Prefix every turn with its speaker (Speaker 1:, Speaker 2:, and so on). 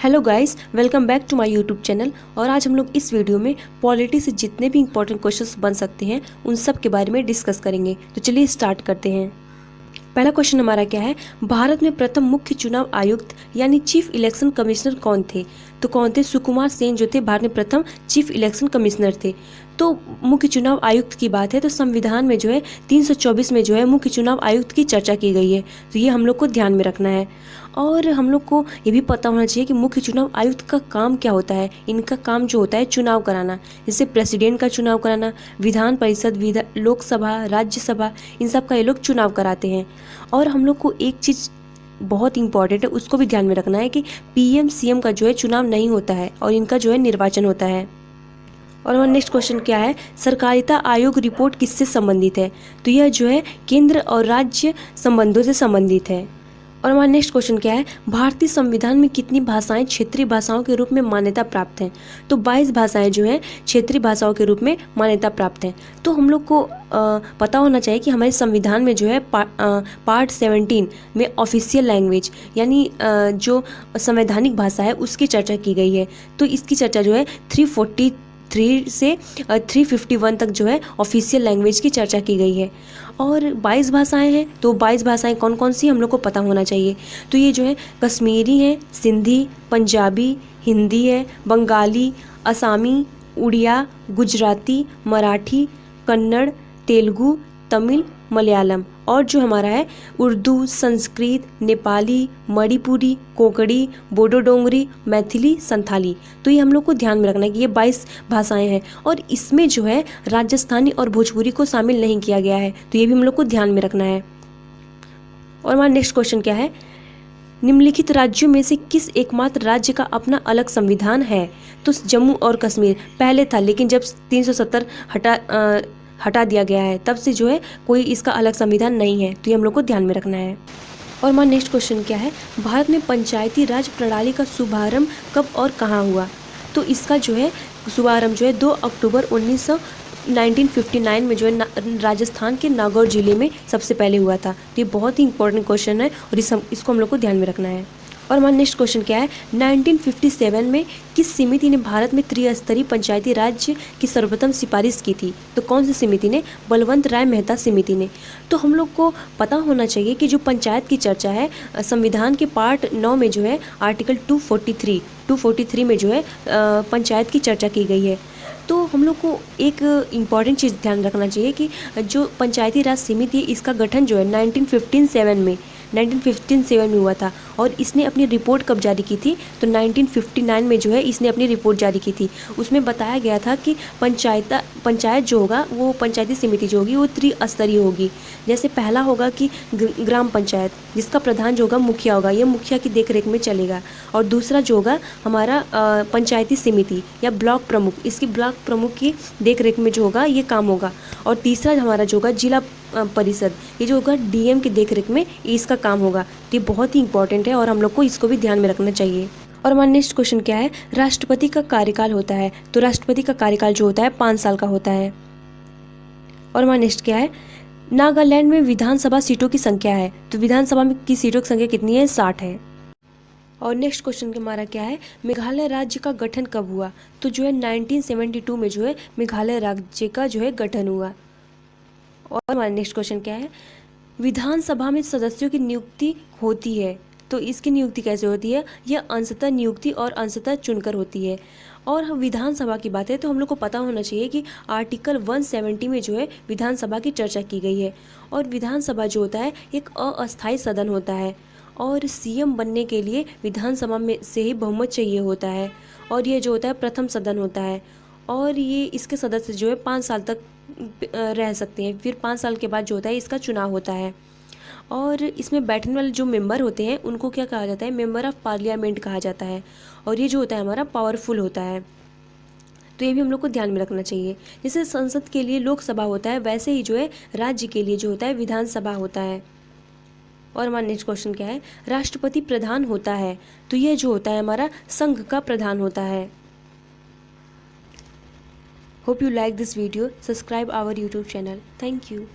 Speaker 1: Hello guys, welcome back to my YouTube channel. और आज हम लोग इस वीडियो में पॉलिटी से जितने भी इंपॉर्टेंट क्वेश्चंस बन सकते हैं उन सब के बारे में डिस्कस करेंगे। तो चलिए स्टार्ट करते हैं। पहला क्वेश्चन हमारा क्या है, भारत में प्रथम मुख्य चुनाव आयुक्त यानी चीफ इलेक्शन कमिश्नर कौन थे? तो कौन थे? सुकुमार सेन जो थे भारत में प्रथम चीफ इलेक्शन कमिश्नर थे। तो मुख्य चुनाव आयुक्त की बात है तो संविधान में जो है 324 में जो है मुख्य चुनाव आयुक्त की चर्चा की गई है। तो ये हम लोग को ध्यान में रखना है। और हम लोग को ये भी पता होना चाहिए कि मुख्य चुनाव आयुक्त का काम क्या होता है। इनका काम जो होता है चुनाव कराना, जैसे प्रेसिडेंट का चुनाव कराना, विधान परिषद, लोकसभा, राज्यसभा, इन सब का ये लोग चुनाव कराते हैं। और हम लोग को एक चीज़ बहुत इंपॉर्टेंट है, उसको भी ध्यान में रखना है कि पीएम सीएम का जो है चुनाव नहीं होता है और इनका जो है निर्वाचन होता है। और हमारा नेक्स्ट क्वेश्चन क्या है, सहकारिता आयोग रिपोर्ट किससे संबंधित है? तो यह जो है केंद्र और राज्य संबंधों से संबंधित है। और हमारा नेक्स्ट क्वेश्चन क्या है, भारतीय संविधान में कितनी भाषाएं क्षेत्रीय भाषाओं के रूप में मान्यता प्राप्त हैं? तो 22 भाषाएं जो हैं क्षेत्रीय भाषाओं के रूप में मान्यता प्राप्त हैं। तो हम लोग को पता होना चाहिए कि हमारे संविधान में जो है पार्ट 17 में ऑफिशियल लैंग्वेज यानी जो संवैधानिक भाषा है उसकी चर्चा की गई है। तो इसकी चर्चा जो है 343 से 351 तक जो है ऑफिशियल लैंग्वेज की चर्चा की गई है। और 22 भाषाएं हैं, तो 22 भाषाएं कौन कौन सी हम लोग को पता होना चाहिए। तो ये जो है कश्मीरी है, सिंधी, पंजाबी, हिंदी है, बंगाली, असामी, उड़िया, गुजराती, मराठी, कन्नड़, तेलुगु, तमिल, मलयालम। और जो हमारा है उर्दू, संस्कृत, नेपाली, मणिपुरी, कोंकणी, बोडो डोंगरी, मैथिली, संथाली। तो ये हम लोग को ध्यान में रखना है कि ये 22 भाषाएं हैं और इसमें जो है राजस्थानी और भोजपुरी को शामिल नहीं किया गया है। तो ये भी हम लोग को ध्यान में रखना है। और हमारा नेक्स्ट क्वेश्चन क्या है, निम्नलिखित राज्यों में से किस एकमात्र राज्य का अपना अलग संविधान है? तो जम्मू और कश्मीर पहले था, लेकिन जब 370 हटा दिया गया है तब से जो है कोई इसका अलग संविधान नहीं है। तो ये हम लोग को ध्यान में रखना है। और हमारा नेक्स्ट क्वेश्चन क्या है, भारत में पंचायती राज प्रणाली का शुभारंभ कब और कहाँ हुआ? तो इसका जो है शुभारंभ जो है 2 अक्टूबर 1959 में जो है राजस्थान के नागौर जिले में सबसे पहले हुआ था। तो ये बहुत ही इंपॉर्टेंट क्वेश्चन है और इसको हम लोग को ध्यान में रखना है। और हमारा नेक्स्ट क्वेश्चन क्या है, 1957 में किस समिति ने भारत में त्रिस्तरीय पंचायती राज की सर्वप्रथम सिफारिश की थी? तो कौन सी समिति ने? बलवंत राय मेहता समिति ने। तो हम लोग को पता होना चाहिए कि जो पंचायत की चर्चा है संविधान के पार्ट 9 में जो है आर्टिकल 243 में जो है पंचायत की चर्चा की गई है। तो हम लोग को एक इम्पॉर्टेंट चीज़ ध्यान रखना चाहिए कि जो पंचायती राज समिति है इसका गठन जो है 1957 में हुआ था। और इसने अपनी रिपोर्ट कब जारी की थी? तो 1959 में जो है इसने अपनी रिपोर्ट जारी की थी। उसमें बताया गया था कि पंचायत जो होगा वो पंचायती समिति जो होगी वो त्रिस्तरीय होगी। जैसे पहला होगा कि ग्राम पंचायत जिसका प्रधान जो होगा मुखिया होगा, ये मुखिया की देखरेख में चलेगा। और दूसरा जो होगा हमारा पंचायती समिति या ब्लॉक प्रमुख, इसकी ब्लॉक प्रमुख की देखरेख में जो होगा ये काम होगा। और तीसरा हमारा जो होगा जिला परिषद, ये जो होगा डीएम की देखरेख में इसका काम होगा। तो ये बहुत ही इंपॉर्टेंट है और हम लोग को इसको भी ध्यान में रखना चाहिए। और हमारा नेक्स्ट क्वेश्चन क्या है, राष्ट्रपति का कार्यकाल होता है? तो राष्ट्रपति का कार्यकाल जो होता है 5 साल का होता है। और हमारा नेक्स्ट क्या है, नागालैंड में विधानसभा सीटों की संख्या है? तो विधानसभा में की सीटों की संख्या कितनी है? 60 है। और नेक्स्ट क्वेश्चन हमारा क्या है, मेघालय राज्य का गठन कब हुआ? तो जो है 1972 में जो है मेघालय राज्य का जो है गठन हुआ। और हमारा नेक्स्ट क्वेश्चन क्या है, विधानसभा में सदस्यों की नियुक्ति होती है तो इसकी नियुक्ति कैसे होती है? यह अंशतः नियुक्ति और अंशतः चुनकर होती है। और विधानसभा की बात है तो हम लोग को पता होना चाहिए कि आर्टिकल 170 में जो है विधानसभा की चर्चा की गई है। और विधानसभा जो होता है एक अस्थायी सदन होता है और सीएम बनने के लिए विधानसभा में से ही बहुमत चाहिए होता है। और ये जो होता है प्रथम सदन होता है और ये इसके सदस्य जो है 5 साल तक रह सकते हैं। फिर 5 साल के बाद जो होता है इसका चुनाव होता है। और इसमें बैठने वाले जो मेंबर होते हैं उनको क्या कहा जाता है? मेंबर ऑफ पार्लियामेंट कहा जाता है। और ये जो होता है हमारा पावरफुल होता है। तो ये भी हम लोग को ध्यान में रखना चाहिए। जैसे संसद के लिए लोकसभा होता है वैसे ही जो है राज्य के लिए जो होता है विधानसभा होता है। और हमारा नेक्स्ट क्वेश्चन क्या है, राष्ट्रपति प्रधान होता है? तो यह जो होता है हमारा संघ का प्रधान होता है। Hope you like this video. Subscribe our YouTube channel. Thank you.